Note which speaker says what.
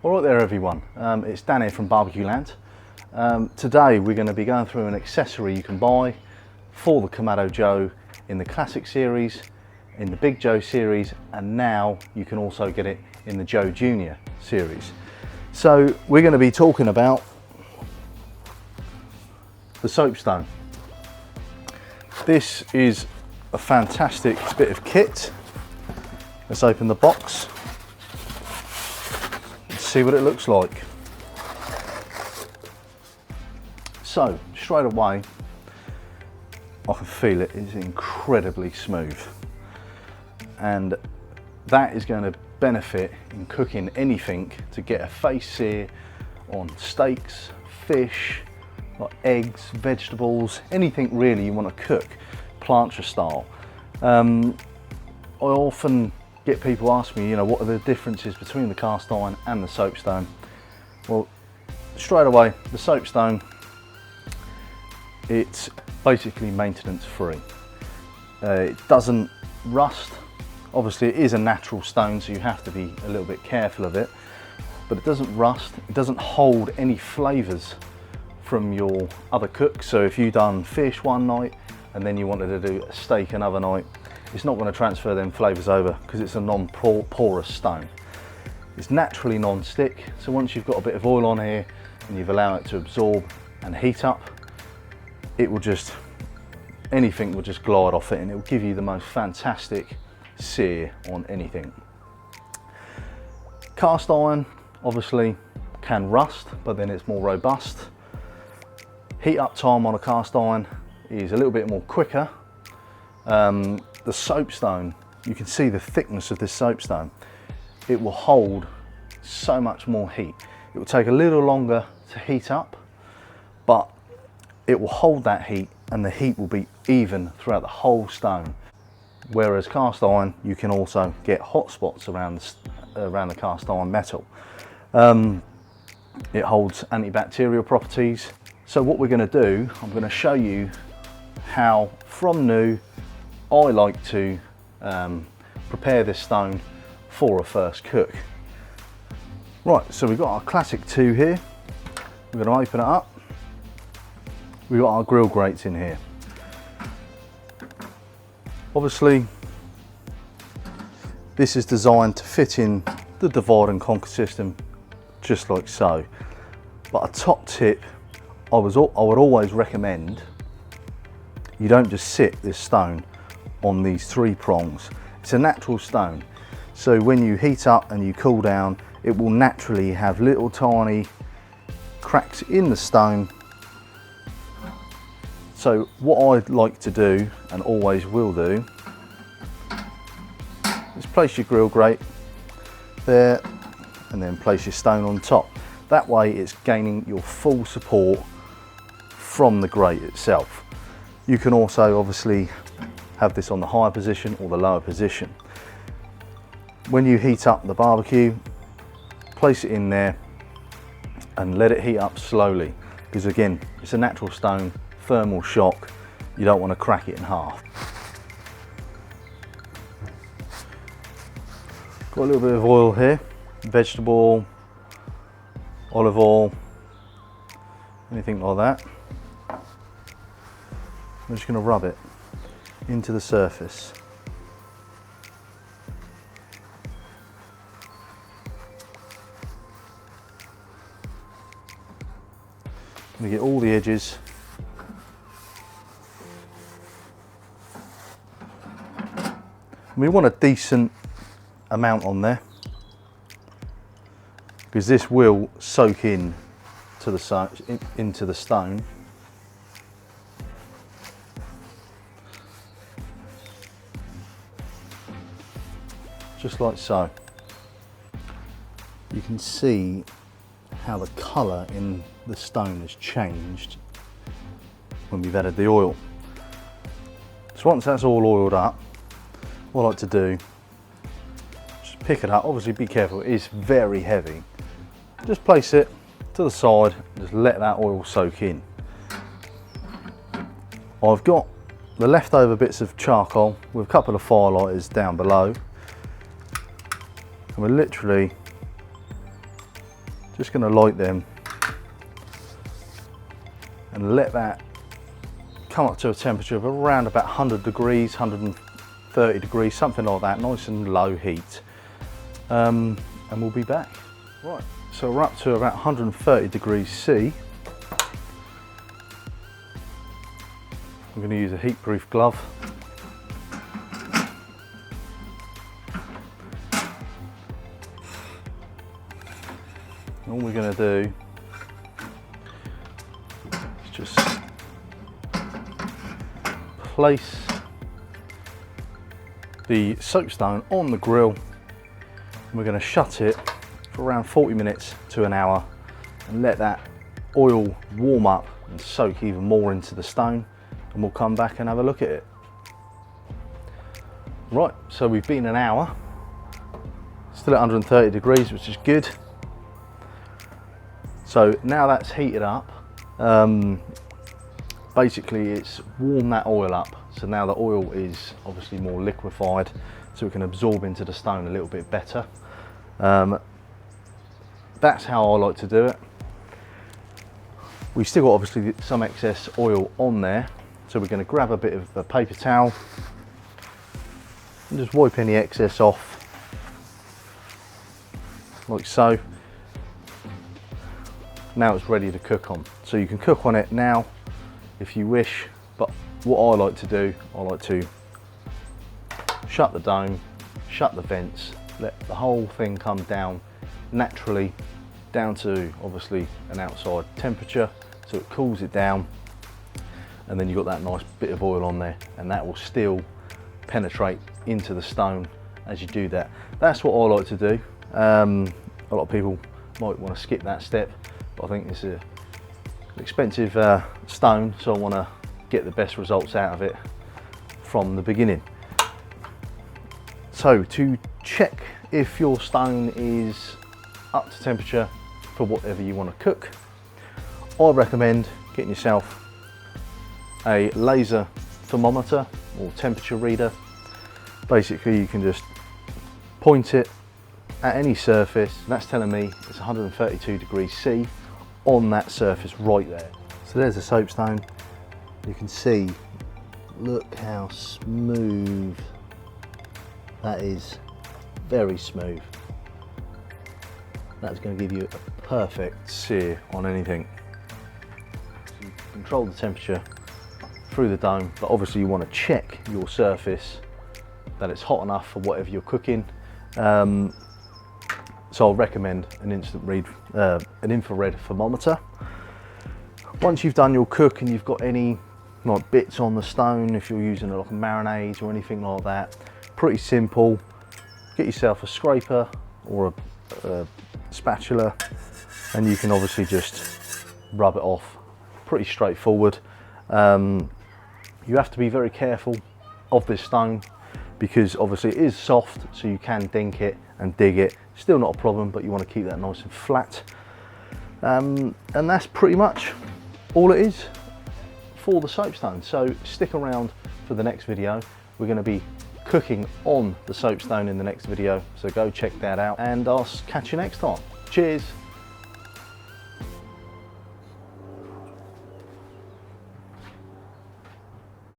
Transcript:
Speaker 1: Alright there everyone, it's Dan here from BBQLAND. Today we're going to be going through an accessory you can buy for the Kamado Joe in the Classic series, in the Big Joe series, and now you can also get it in the Joe Jr series. So we're going to be talking about the Soapstone. This is a fantastic bit of kit. Let's open the box. See what it looks like. So straight away I can feel it is incredibly smooth, and that is going to benefit in cooking anything to get a face sear on steaks, fish, like eggs, vegetables, anything really you want to cook plancha style. I often get people ask me, what are the differences between the cast iron and the soapstone? Well, straight away, the soapstone, it's basically maintenance free. It doesn't rust. Obviously it is a natural stone, so you have to be a little bit careful of it, but it doesn't rust. It doesn't hold any flavors from your other cooks. So if you've done fish one night and then you wanted to do a steak another night, it's not going to transfer them flavors over because it's a non-porous stone. It's naturally non-stick, so once you've got a bit of oil on here and you've allowed it to absorb and heat up, it will just, anything will just glide off it, and it will give you the most fantastic sear on anything. Cast iron obviously can rust, but then it's more robust. Heat up time on a cast iron is a little bit more quicker. The soapstone, you can see the thickness of this soapstone. It will hold so much more heat. It will take a little longer to heat up, but it will hold that heat, and the heat will be even throughout the whole stone. Whereas cast iron, you can also get hot spots around the cast iron metal. It holds antibacterial properties. So what we're going to do, I'm going to show you how from new I like to prepare this stone for a first cook. Right, so we've got our Classic II here. We're going to open it up. We've got our grill grates in here. Obviously, this is designed to fit in the divide and conquer system, just like so. But a top tip, I would always recommend you don't just sit this stone on these three prongs. It's a natural stone, so when you heat up and you cool down, it will naturally have little tiny cracks in the stone. So what I'd like to do, and always will do, is place your grill grate there and then place your stone on top. That way it's gaining your full support from the grate itself. You can also obviously have this on the higher position or the lower position. When you heat up the barbecue, place it in there and let it heat up slowly, because again, it's a natural stone, thermal shock, you don't want to crack it in half. Got a little bit of oil here, vegetable, olive oil, anything like that. I'm just going to rub it into the surface. I'm going to get all the edges. We want a decent amount on there, because this will soak in to into the stone. Just like so. You can see how the colour in the stone has changed when we've added the oil. So once that's all oiled up, what I like to do, just pick it up. Obviously be careful, it is very heavy. Just place it to the side and just let that oil soak in. I've got the leftover bits of charcoal with a couple of firelighters down below, and we're literally Just going to light them and let that come up to a temperature of around about 100 degrees, 130 degrees, something like that, nice and low heat. And we'll be back. Right, so we're up to about 130 degrees C. I'm going to use a heat-proof glove. And all we're going to do is just place the soapstone on the grill. We're going to shut it for around 40 minutes to an hour and let that oil warm up and soak even more into the stone, and we'll come back and have a look at it. Right, so we've been an hour, still at 130 degrees, which is good. So now that's heated up, basically it's warmed that oil up, so now the oil is obviously more liquefied, so it can absorb into the stone a little bit better. That's how I like to do it. We've still got obviously some excess oil on there, so we're going to grab a bit of a paper towel and just wipe any excess off, like so. Now it's ready to cook on. So you can cook on it now if you wish, but what I like to do, I like to shut the dome, shut the vents, let the whole thing come down naturally down to obviously an outside temperature, so it cools it down, and then you've got that nice bit of oil on there, and that will still penetrate into the stone as you do that. That's what I like to do. A lot of people might want to skip that step, but I think it's an expensive stone, so I want to get the best results out of it from the beginning. So to check if your stone is up to temperature for whatever you want to cook, I recommend getting yourself a laser thermometer or temperature reader. Basically you can just point it at any surface, and that's telling me it's 132 degrees C on that surface right there. So there's the soapstone. You can see, look how smooth that is, very smooth. That's going to give you a perfect sear on anything. So you control the temperature through the dome, but obviously you want to check your surface that it's hot enough for whatever you're cooking. So I'll recommend an an infrared thermometer. Once you've done your cook and you've got any like bits on the stone, if you're using like a marinade or anything like that, pretty simple. Get yourself a scraper or a spatula, and you can obviously just rub it off. Pretty straightforward. You have to be very careful of this stone because obviously it is soft, so you can dink it and dig it. Still not a problem, but you want to keep that nice and flat. And that's pretty much all it is for the soapstone. So stick around for the next video. We're going to be cooking on the soapstone in the next video, so go check that out, and I'll catch you next time. Cheers.